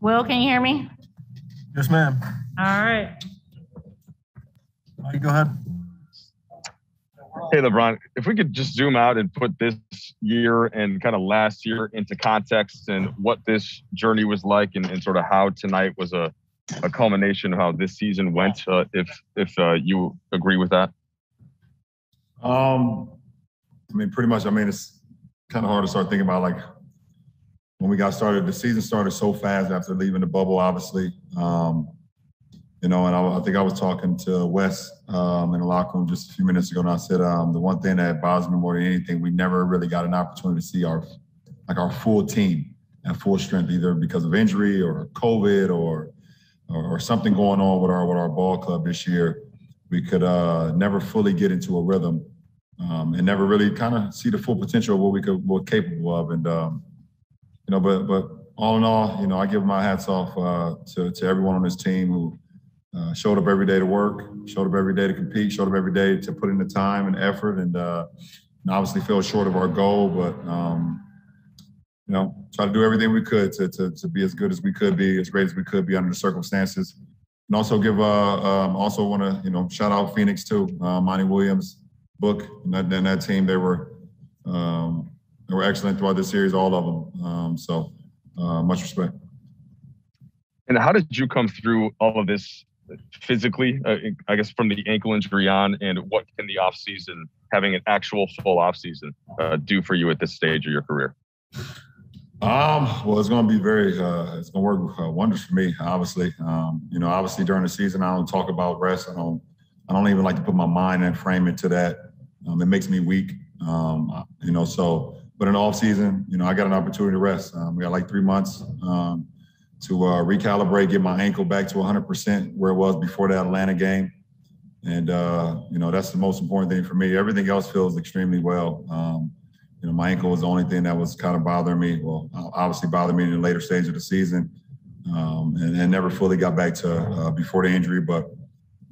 Will, can you hear me? Yes, ma'am. All right. Mike, go ahead. Hey, LeBron, if we could just zoom out and put this year and kind of last year into context and what this journey was like and sort of how tonight was a culmination of how this season went, if you agree with that. I mean, pretty much. I mean, it's kind of hard to start thinking about, like, when we got started. The season started so fast after leaving the bubble, obviously. You know, and I think I was talking to Wes in the locker room just a few minutes ago, and I said the one thing that bothers me more than anything, we never really got an opportunity to see our full team at full strength, either because of injury or COVID or something going on with our ball club this year. We could never fully get into a rhythm and never really kind of see the full potential of what we're capable of. And you know, but all in all, you know, I give my hats off to everyone on this team who showed up every day to work, showed up every day to compete, showed up every day to put in the time and effort, and obviously fell short of our goal, but you know, try to do everything we could to be as good as we could be, as great as we could be under the circumstances. And also give also want to, you know, shout out Phoenix too, Monty Williams, Book, and that team. They were excellent throughout the series, all of them. So much respect. And how did you come through all of this physically, I guess, from the ankle injury on, and what can the offseason, having an actual full offseason, do for you at this stage of your career? Well, it's going to be it's going to work wonders for me, obviously. You know, obviously during the season, I don't talk about rest. I don't even like to put my mind and frame into that. It makes me weak. You know, so, but in the off season, you know, I got an opportunity to rest. We got like 3 months to recalibrate, get my ankle back to 100% where it was before that Atlanta game. And, you know, that's the most important thing for me. Everything else feels extremely well. You know, my ankle was the only thing that was kind of bothering me. Well, obviously bothered me in the later stage of the season, and never fully got back to before the injury. But,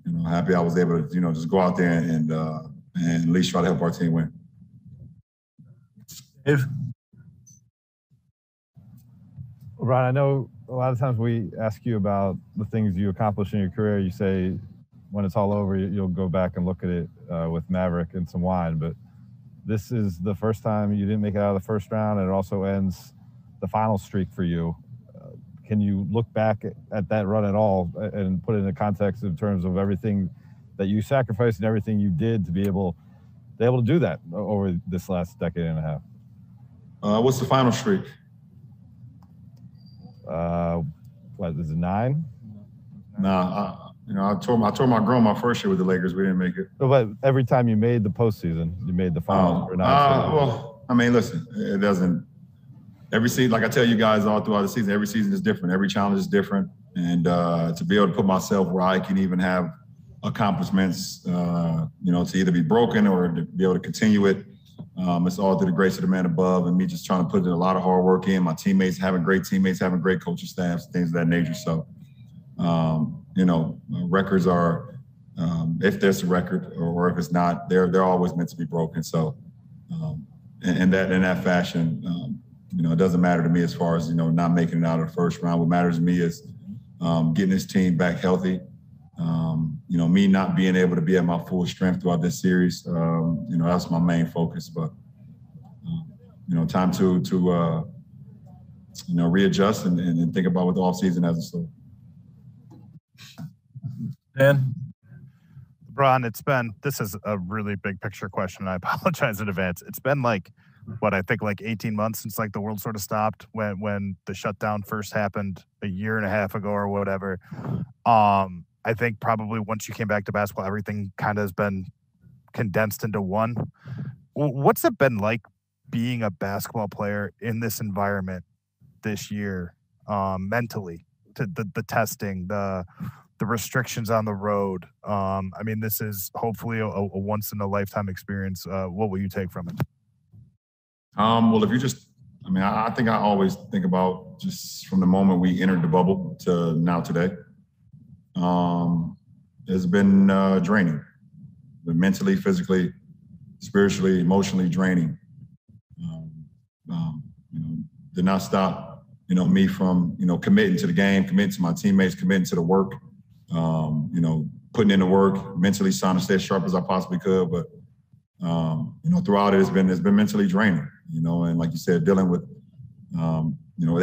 you know, happy I was able to, you know, just go out there and at least try to help our team win. Dave? Ron, I know a lot of times we ask you about the things you accomplished in your career. You say when it's all over, you'll go back and look at it with Maverick and some wine. But this is the first time you didn't make it out of the first round, and it also ends the final streak for you. Can you look back at that run at all and put it in the context in terms of everything that you sacrificed and everything you did to be able to do that over this last decade and a half? What's the final streak? What is it, 9? Nah, you know, I tore my groin my first year with the Lakers. We didn't make it. But every time you made the postseason, you made the finals. Well, I mean, listen, it doesn't. Every season, like I tell you guys all throughout the season, every season is different. Every challenge is different, and to be able to put myself where I can even have accomplishments, you know, to either be broken or to be able to continue it. It's all through the grace of the man above, and me just trying to put a lot of hard work in. My teammates having great coaching staffs, things of that nature. So, you know, records are, if there's a record or if it's not, they're always meant to be broken. So, in that fashion, you know, it doesn't matter to me as far as, you know, not making it out of the first round. What matters to me is getting this team back healthy. You know, me not being able to be at my full strength throughout this series, you know, that's my main focus. But, you know, time to you know, readjust and think about what the offseason has in store. Dan? LeBron, this is a really big picture question. I apologize in advance. It's been like, what, I think like 18 months since like the world sort of stopped when the shutdown first happened a year and a half ago or whatever. I think probably once you came back to basketball, everything kind of has been condensed into one. What's it been like being a basketball player in this environment this year, mentally, to the testing, the restrictions on the road? I mean, this is hopefully a once in a lifetime experience. What will you take from it? Well, if you just, I mean, I think I always think about just from the moment we entered the bubble to now today. It's been draining, mentally, physically, spiritually, emotionally draining. You know, did not stop me from, committing to the game, committing to my teammates, committing to the work, putting in the work, mentally trying to stay as sharp as I possibly could. But, throughout it, it's been mentally draining, and like you said, dealing with,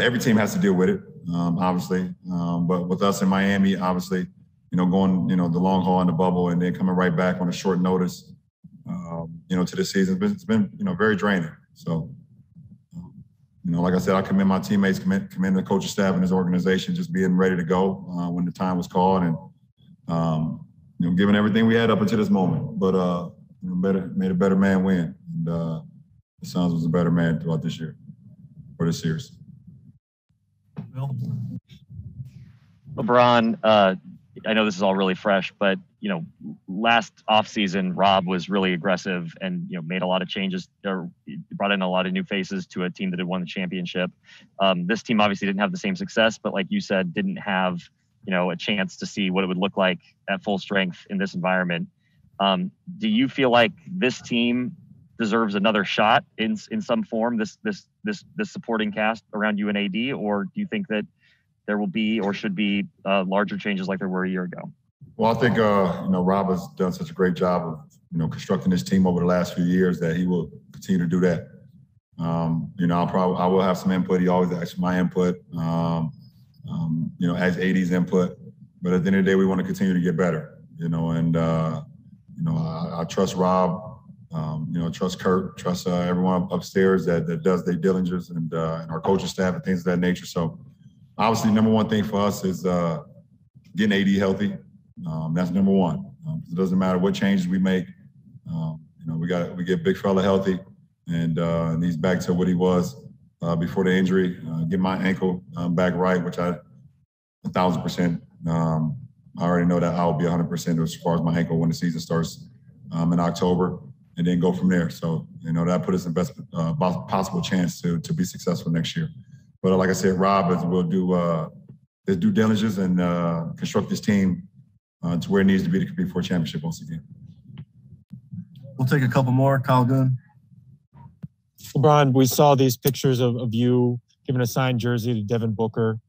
every team has to deal with it, obviously. But with us in Miami, obviously, going, the long haul in the bubble and then coming right back on a short notice, to the season, it's been very draining. So, like I said, I commend my teammates, commend the coaching staff and his organization, just being ready to go when the time was called and, giving everything we had up until this moment. But made a better man win. And the Suns was a better man throughout this year, or this series. Bill? LeBron, I know this is all really fresh, but last offseason, Rob was really aggressive and made a lot of changes, or brought in a lot of new faces to a team that had won the championship. This team obviously didn't have the same success, but like you said, didn't have a chance to see what it would look like at full strength in this environment. Do you feel like this team deserves another shot in some form? This supporting cast around you and AD, or do you think that there will be or should be larger changes like there were a year ago? Well, I think Rob has done such a great job of constructing this team over the last few years that he will continue to do that. I will have some input. He always asks for my input. As AD's input. But at the end of the day, we want to continue to get better. I trust Rob. Trust Kurt. Trust everyone upstairs that does their diligence and our coaching staff and things of that nature. So. Obviously, number one thing for us is getting AD healthy. That's number one. It doesn't matter what changes we make. We get big fella healthy, and he's back to what he was before the injury. Get my ankle back right, which I 1,000%. I already know that I'll be 100% as far as my ankle when the season starts in October, and then go from there. So that put us in best possible chance to be successful next year. But like I said, Rob will do his due diligence and construct this team to where it needs to be to compete for a championship once again. We'll take a couple more. Kyle Goon. LeBron, we saw these pictures of you giving a signed jersey to Devin Booker.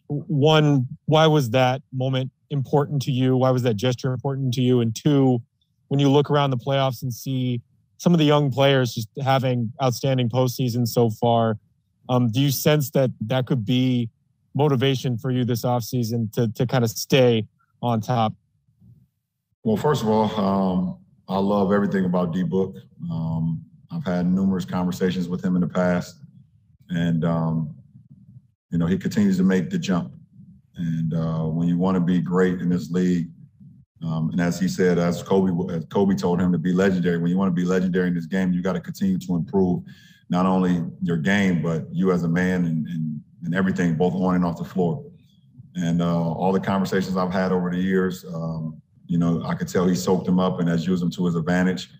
One, why was that moment important to you? Why was that gesture important to you? And two, when you look around the playoffs and see some of the young players just having outstanding postseasons so far, do you sense that could be motivation for you this offseason to kind of stay on top? Well, first of all, I love everything about D-Book. I've had numerous conversations with him in the past, and he continues to make the jump. And when you want to be great in this league, and as he said, as Kobe told him to be legendary, when you want to be legendary in this game, you got to continue to improve not only your game, but you as a man and everything, both on and off the floor. And all the conversations I've had over the years, I could tell he soaked them up and has used them to his advantage.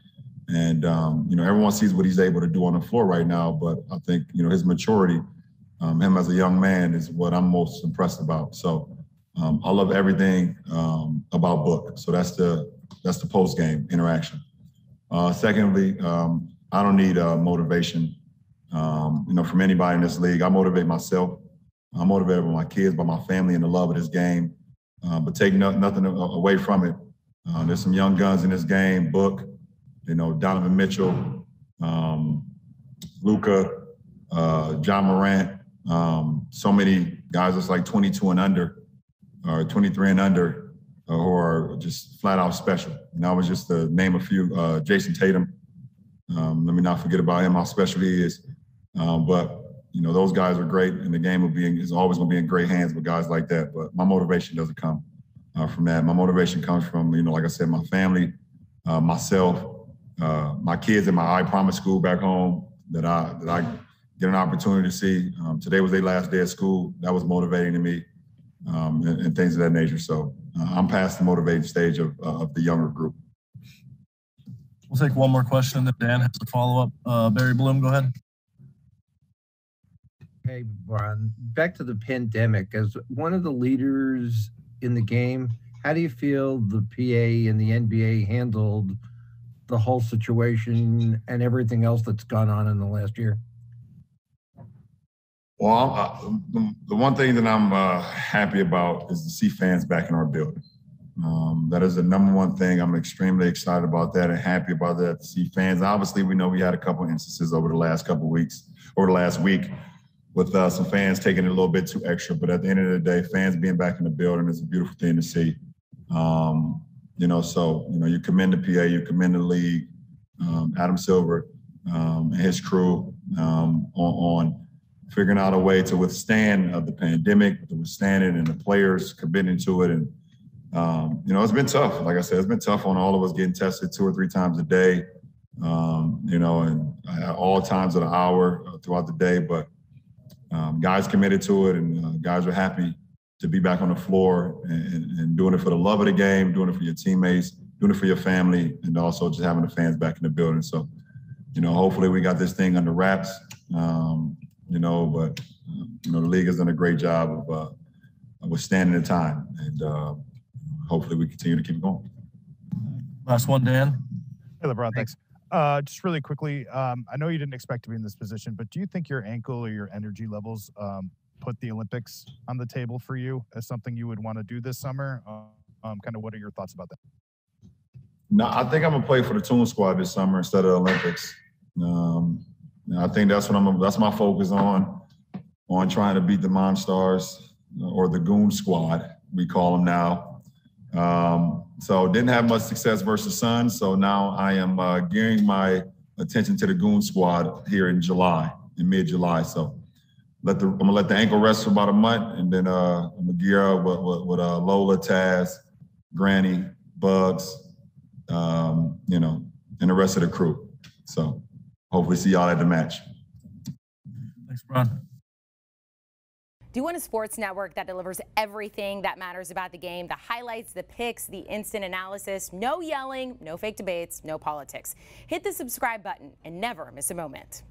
And, everyone sees what he's able to do on the floor right now, but I think, his maturity, him as a young man is what I'm most impressed about. So I love everything about Book. So that's the post-game interaction. Secondly, I don't need motivation, from anybody in this league. I motivate myself. I'm motivated by my kids, by my family, and the love of this game. But take nothing away from it. There's some young guns in this game. Book, Donovan Mitchell, Luka, John Morant. So many guys that's like 22 and under, or 23 and under, who are just flat out special. And I was just to name a few. Jason Tatum. Let me not forget about him, how special he is. But those guys are great, and the game is always going to be in great hands with guys like that. But my motivation doesn't come from that. My motivation comes from, like I said, my family, myself, my kids in my I Promise school back home that I get an opportunity to see. Today was their last day of school. That was motivating to me, and things of that nature. So I'm past the motivating stage of the younger group. We'll take one more question, and then Dan has a follow-up. Barry Bloom, go ahead. Hey, Brian. Back to the pandemic. As one of the leaders in the game, how do you feel the PA and the NBA handled the whole situation and everything else that's gone on in the last year? Well, the one thing that I'm happy about is to see fans back in our building. That is the number one thing. I'm extremely excited about that and happy about that, to see fans. Obviously, we know we had a couple instances over the last couple weeks, over the last week, with some fans taking it a little bit too extra. But at the end of the day, fans being back in the building is a beautiful thing to see. You commend the PA, you commend the league, Adam Silver and his crew on figuring out a way to withstand the pandemic, to withstand it, and the players committing to it. And it's been tough. Like I said, it's been tough on all of us getting tested 2 or 3 times a day, and at all times of the hour throughout the day. But guys committed to it, and guys are happy to be back on the floor and doing it for the love of the game, doing it for your teammates, doing it for your family, and also just having the fans back in the building. So, hopefully we got this thing under wraps, but the league has done a great job of withstanding the time, and hopefully we continue to keep going. Last one, Dan. Hey, LeBron, thanks. Just really quickly, I know you didn't expect to be in this position, but do you think your ankle or your energy levels put the Olympics on the table for you as something you would want to do this summer? Kind of what are your thoughts about that? No, I think I'm gonna play for the Toon Squad this summer instead of the Olympics. I think that's what that's my focus on trying to beat the Monstars, or the Goon Squad, we call them now. So didn't have much success versus Suns. So now I am gearing my attention to the Goon Squad here in mid-July. So I'm gonna let the ankle rest for about a month, and then I'm gonna gear up with Lola, Taz, Granny, Bugs, and the rest of the crew. So hopefully see y'all at the match. Thanks, Bron. Do you want a sports network that delivers everything that matters about the game? The highlights, the picks, the instant analysis, no yelling, no fake debates, no politics. Hit the subscribe button and never miss a moment.